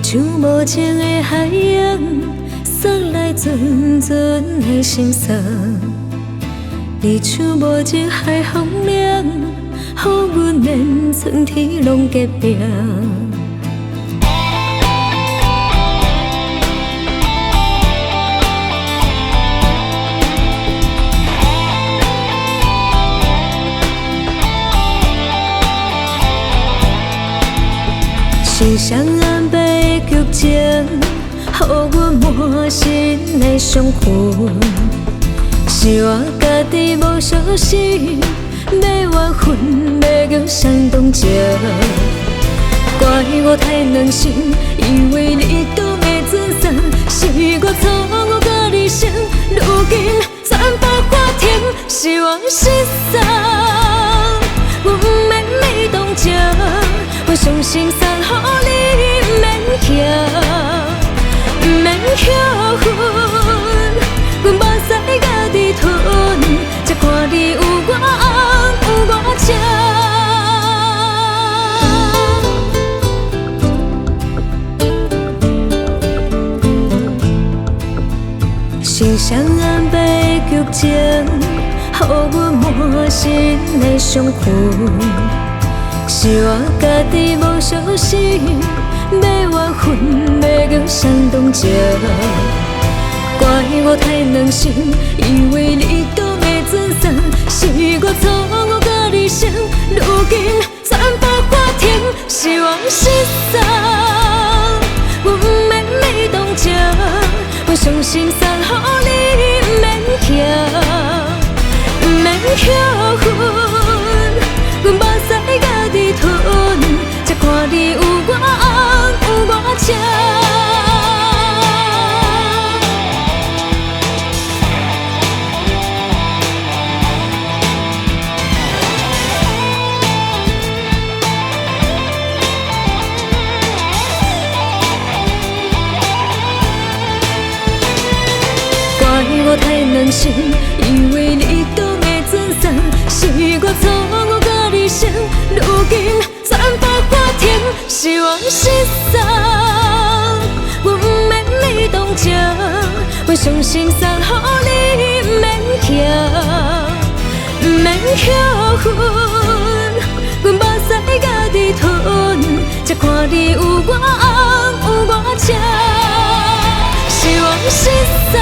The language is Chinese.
像无情的海洋，送来阵阵的心酸。你像无情海风凉，予阮连苍天拢结冰。心伤安排的剧情，予阮满心的伤痕。是我家己无小心，要缘分，要叫伤同情。怪我太软心，以为你懂的真相，是我错误甲你想。如今全部法庭，是我失丧，阮不免你同情。我相信送予你，免惊，免扣分。阮目屎家己吞，才看你有我红，有我赤。心伤安排的剧情，予阮满心的伤痕。是我家己无小心，要缘分，要叫伤同情。怪我太软心，以为你懂的真相，是我错误甲你想。如今全部法庭，是我失丧，阮不免你同情。我相信送予你，免惊，免扣分。阮目屎家己吞，才看你有我红，有我赤。怪我太软心，以为你懂的真相，是我错误甲你想。如今全部法庭，是我失丧，阮不免你同情。我相信送予你，免惊，免扣分。阮目屎家己吞，才看你有我红，有我赤。是我失丧，